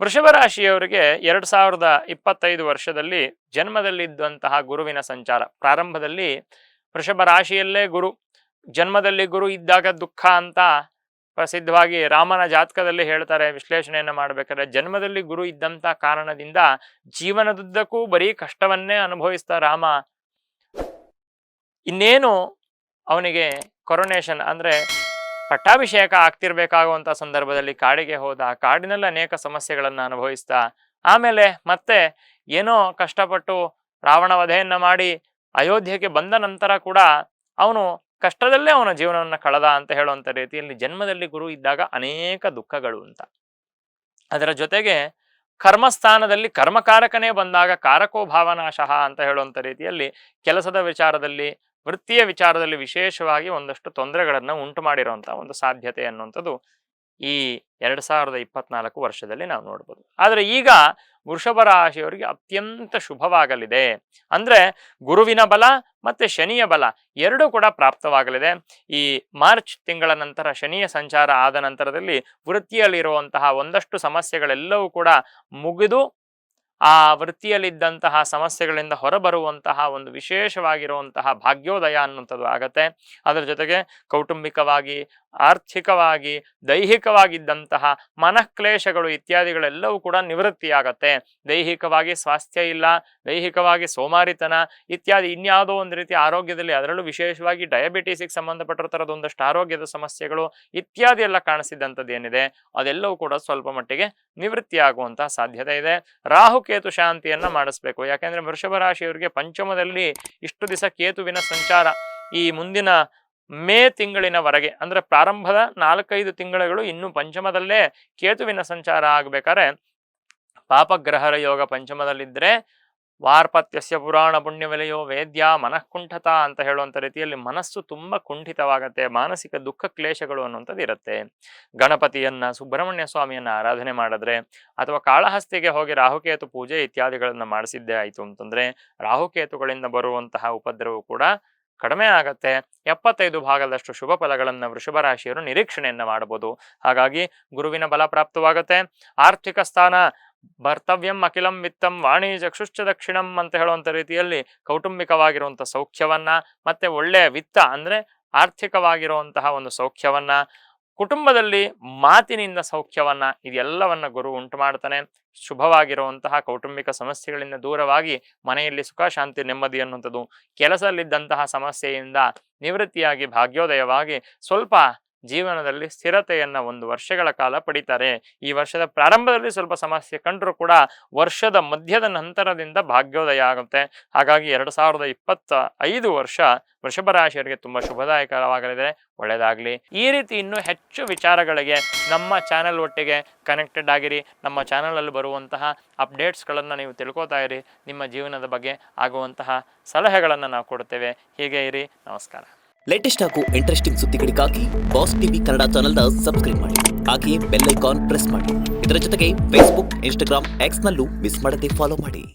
ವೃಷಭ ರಾಶಿಯವರಿಗೆ 2025 ವರ್ಷದಲ್ಲಿ ಜನ್ಮದಲ್ಲಿದ್ದಂತಹ ಗುರುವಿನ ಸಂಚಾರ ಪ್ರಾರಂಭದಲ್ಲಿ ವೃಷಭ ರಾಶಿಯಲ್ಲೇ ಗುರು, ಜನ್ಮದಲ್ಲಿ ಗುರು ಇದ್ದಾಗ ದುಃಖ ಅಂತ ಪ್ರಸಿದ್ಧವಾಗಿ ರಾಮನ ಜಾತಕದಲ್ಲಿ ಹೇಳ್ತಾರೆ. ವಿಶ್ಲೇಷಣೆಯನ್ನು ಮಾಡಬೇಕಾದ್ರೆ ಜನ್ಮದಲ್ಲಿ ಗುರು ಇದ್ದಂಥ ಕಾರಣದಿಂದ ಜೀವನದುದ್ದಕ್ಕೂ ಬರೀ ಕಷ್ಟವನ್ನೇ ಅನುಭವಿಸ್ತಾ ರಾಮ ಇನ್ನೇನು ಅವನಿಗೆ ಕೊರೊನೇಷನ್ ಅಂದ್ರೆ ಪಟ್ಟಾಭಿಷೇಕ ಆಗ್ತಿರ್ಬೇಕಾಗುವಂಥ ಸಂದರ್ಭದಲ್ಲಿ ಕಾಡಿಗೆ ಹೋದ. ಕಾಡಿನಲ್ಲಿ ಅನೇಕ ಸಮಸ್ಯೆಗಳನ್ನು ಅನುಭವಿಸ್ತಾ ಆಮೇಲೆ ಮತ್ತೆ ಏನೋ ಕಷ್ಟಪಟ್ಟು ರಾವಣ ವಧೆಯನ್ನ ಮಾಡಿ ಅಯೋಧ್ಯೆಗೆ ಬಂದ ನಂತರ ಕೂಡ ಅವನು ಕಷ್ಟದಲ್ಲೇ ಅವನ ಜೀವನವನ್ನು ಕಳೆದ ಅಂತ ಹೇಳುವಂಥ ರೀತಿಯಲ್ಲಿ ಜನ್ಮದಲ್ಲಿ ಗುರು ಇದ್ದಾಗ ಅನೇಕ ದುಃಖಗಳು ಅಂತ. ಅದರ ಜೊತೆಗೆ ಕರ್ಮಸ್ಥಾನದಲ್ಲಿ ಕರ್ಮಕಾರಕನೇ ಬಂದಾಗ ಕಾರಕೋ ಭಾವನಾಶಃ ಅಂತ ಹೇಳುವಂಥ ರೀತಿಯಲ್ಲಿ ಕೆಲಸದ ವಿಚಾರದಲ್ಲಿ ವೃತ್ತಿಯ ವಿಚಾರದಲ್ಲಿ ವಿಶೇಷವಾಗಿ ಒಂದಷ್ಟು ತೊಂದರೆಗಳನ್ನು ಉಂಟು ಮಾಡಿರುವಂಥ ಒಂದು ಸಾಧ್ಯತೆ ಅನ್ನುವಂಥದ್ದು ಈ 2024 ವರ್ಷದಲ್ಲಿ ನಾವು ನೋಡ್ಬೋದು. ಆದರೆ ಈಗ ವೃಷಭ ರಾಶಿಯವರಿಗೆ ಅತ್ಯಂತ ಶುಭವಾಗಲಿದೆ. ಅಂದ್ರೆ ಗುರುವಿನ ಬಲ ಮತ್ತೆ ಶನಿಯ ಬಲ ಎರಡೂ ಕೂಡ ಪ್ರಾಪ್ತವಾಗಲಿದೆ. ಈ ಮಾರ್ಚ್ ತಿಂಗಳ ನಂತರ ಶನಿಯ ಸಂಚಾರ ಆದ ನಂತರದಲ್ಲಿ ವೃತ್ತಿಯಲ್ಲಿರುವಂತಹ ಒಂದಷ್ಟು ಸಮಸ್ಯೆಗಳೆಲ್ಲವೂ ಕೂಡ ಮುಗಿದು ಆ ವೃತ್ತಿಯಲ್ಲಿದ್ದಂತಹ ಸಮಸ್ಯೆಗಳಿಂದ ಹೊರಬರುವಂತಹ ಒಂದು ವಿಶೇಷವಾಗಿರುವಂತಹ ಭಾಗ್ಯೋದಯ ಅನ್ನುವಂಥದ್ದು ಆಗತ್ತೆ. ಅದರ ಜೊತೆಗೆ ಕೌಟುಂಬಿಕವಾಗಿ, ಆರ್ಥಿಕವಾಗಿ, ದೈಹಿಕವಾಗಿದ್ದಂತಹ ಮನಃಕ್ಲೇಶಗಳು ಇತ್ಯಾದಿಗಳೆಲ್ಲವೂ ಕೂಡ ನಿವೃತ್ತಿಯಾಗತ್ತೆ. ದೈಹಿಕವಾಗಿ ಸ್ವಾಸ್ಥ್ಯ ಇಲ್ಲ, ದೈಹಿಕವಾಗಿ ಸೋಮಾರಿತನ ಇತ್ಯಾದಿ ಇನ್ಯಾವುದೋ ಒಂದು ರೀತಿ ಆರೋಗ್ಯದಲ್ಲಿ, ಅದರಲ್ಲೂ ವಿಶೇಷವಾಗಿ ಡಯಾಬಿಟೀಸಿಗೆ ಸಂಬಂಧಪಟ್ಟಿರೋ ಥರದ ಒಂದಷ್ಟು ಆರೋಗ್ಯದ ಸಮಸ್ಯೆಗಳು ಇತ್ಯಾದಿ ಎಲ್ಲ ಕಾಣಿಸಿದಂಥದ್ದು ಏನಿದೆ ಅದೆಲ್ಲವೂ ಕೂಡ ಸ್ವಲ್ಪ ಮಟ್ಟಿಗೆ ನಿವೃತ್ತಿಯಾಗುವಂತಹ ಸಾಧ್ಯತೆ ಇದೆ. ರಾಹುಕೇತು ಶಾಂತಿಯನ್ನ ಮಾಡಿಸ್ಬೇಕು. ಯಾಕೆಂದ್ರೆ ವೃಷಭ ರಾಶಿಯವರಿಗೆ ಪಂಚಮದಲ್ಲಿ ಇಷ್ಟು ದಿವಸ ಕೇತುವಿನ ಸಂಚಾರ ಈ ಮುಂದಿನ ಮೇ ತಿಂಗಳಿನವರೆಗೆ ಅಂದ್ರೆ ಪ್ರಾರಂಭದ 4-5 ತಿಂಗಳುಗಳು ಇನ್ನು ಪಂಚಮದಲ್ಲೇ ಕೇತುವಿನ ಸಂಚಾರ ಆಗ್ಬೇಕಾದ್ರೆ ಪಾಪಗ್ರಹರ ಯೋಗ ಪಂಚಮದಲ್ಲಿದ್ರೆ ವಾರ್ಪತ್ಯಸ್ಯ ಪುರಾಣ ಪುಣ್ಯವೆಲೆಯೋ ವೇದ್ಯ ಮನಃಕುಂಠತ ಅಂತ ಹೇಳುವಂಥ ರೀತಿಯಲ್ಲಿ ಮನಸ್ಸು ತುಂಬ ಕುಂಠಿತವಾಗತ್ತೆ, ಮಾನಸಿಕ ದುಃಖ ಕ್ಲೇಶಗಳು ಅನ್ನುವಂಥದ್ದು ಇರುತ್ತೆ. ಗಣಪತಿಯನ್ನ, ಸುಬ್ರಹ್ಮಣ್ಯ ಸ್ವಾಮಿಯನ್ನ ಆರಾಧನೆ ಮಾಡಿದ್ರೆ ಅಥವಾ ಕಾಳಹಸ್ತಿಗೆ ಹೋಗಿ ರಾಹುಕೇತು ಪೂಜೆ ಇತ್ಯಾದಿಗಳನ್ನ ಮಾಡಿಸಿದ್ದೇ ಆಯಿತು ಅಂತಂದ್ರೆ ರಾಹುಕೇತುಗಳಿಂದ ಬರುವಂತಹ ಉಪದ್ರವವು ಕೂಡ ಕಡಿಮೆ ಆಗತ್ತೆ. 75% ಶುಭ ಫಲಗಳನ್ನು ವೃಷಭ ರಾಶಿಯವರು ನಿರೀಕ್ಷಣೆಯನ್ನ ಮಾಡಬಹುದು. ಹಾಗಾಗಿ ಗುರುವಿನ ಬಲ ಪ್ರಾಪ್ತವಾಗತ್ತೆ. ಆರ್ಥಿಕ ಸ್ಥಾನ ಭರ್ತವ್ಯಂ ಅಖಿಲಂ ವಿತ್ತಂ ವಾಣಿ ಚಕ್ಷುಶ್ಚ ದಕ್ಷಿಣಂ ಅಂತ ಹೇಳುವಂಥ ರೀತಿಯಲ್ಲಿ ಕೌಟುಂಬಿಕವಾಗಿರುವಂಥ ಸೌಖ್ಯವನ್ನ ಮತ್ತೆ ಒಳ್ಳೆಯ ವಿತ್ತ ಅಂದ್ರೆ ಆರ್ಥಿಕವಾಗಿರುವಂತಹ ಒಂದು ಸೌಖ್ಯವನ್ನ, ಕುಟುಂಬದಲ್ಲಿ ಮಾತಿನಿಂದ ಸೌಖ್ಯವನ್ನ ಇದೆಲ್ಲವನ್ನ ಗುರು ಉಂಟು ಮಾಡ್ತಾನೆ. ಶುಭವಾಗಿರುವಂತಹ ಕೌಟುಂಬಿಕ ಸಮಸ್ಯೆಗಳಿಂದ ದೂರವಾಗಿ ಮನೆಯಲ್ಲಿ ಸುಖ ಶಾಂತಿ ನೆಮ್ಮದಿ ಅನ್ನುವಂಥದ್ದು, ಕೆಲಸದಲ್ಲಿದ್ದಂತಹ ಸಮಸ್ಯೆಯಿಂದ ನಿವೃತ್ತಿಯಾಗಿ ಭಾಗ್ಯೋದಯವಾಗಿ ಸ್ವಲ್ಪ ಜೀವನದಲ್ಲಿ ಸ್ಥಿರತೆಯನ್ನ 1 ವರ್ಷಗಳ ಕಾಲ ಪಡಿತಾರೆ. ಈ ವರ್ಷದ ಪ್ರಾರಂಭದಲ್ಲಿ ಸ್ವಲ್ಪ ಸಮಸ್ಯೆ ಕಂಡ್ರೂ ಕೂಡ ವರ್ಷದ ಮಧ್ಯದ ನಂತರದಿಂದ ಭಾಗ್ಯೋದಯ ಆಗುತ್ತೆ. ಹಾಗಾಗಿ 2025 ವರ್ಷ ವೃಷಭ ರಾಶಿಯವರಿಗೆ ತುಂಬಾ ಶುಭದಾಯಕರವಾಗಲಿದೆ. ಒಳ್ಳೆಯದಾಗಲಿ. ಈ ರೀತಿ ಇನ್ನೂ ಹೆಚ್ಚು ವಿಚಾರಗಳಿಗೆ ನಮ್ಮ ಚಾನೆಲ್ ಒಟ್ಟಿಗೆ ಕನೆಕ್ಟೆಡ್ ಆಗಿರಿ. ನಮ್ಮ ಚಾನಲಲ್ಲಿ ಬರುವಂತಹ ಅಪ್ಡೇಟ್ಸ್ಗಳನ್ನು ನೀವು ತಿಳ್ಕೊತಾ ಇರಿ. ನಿಮ್ಮ ಜೀವನದ ಬಗ್ಗೆ ಆಗುವಂತಹ ಸಲಹೆಗಳನ್ನು ನಾವು ಕೊಡ್ತೇವೆ. ಹೀಗೆ ಇರಿ. ನಮಸ್ಕಾರ. ಲೇಟೆಸ್ಟ್ ಹಾಗೂ ಇಂಟ್ರೆಸ್ಟಿಂಗ್ ಸುದ್ದಿಗಳಿಗಾಗಿ ಬಾಸ್ ಟಿವಿ ಕನ್ನಡ ಚಾನೆಲ್ನ ಸಬ್ಸ್ಕ್ರೈಬ್ ಮಾಡಿ. ಹಾಗೆಯೇ ಬೆಲ್ ಐಕಾನ್ ಪ್ರೆಸ್ ಮಾಡಿ. ಇದರ ಜೊತೆಗೆ ಫೇಸ್ಬುಕ್, ಇನ್ಸ್ಟಾಗ್ರಾಮ್, ಎಕ್ಸ್ನಲ್ಲೂ ಮಿಸ್ ಮಾಡದೆ ಫಾಲೋ ಮಾಡಿ.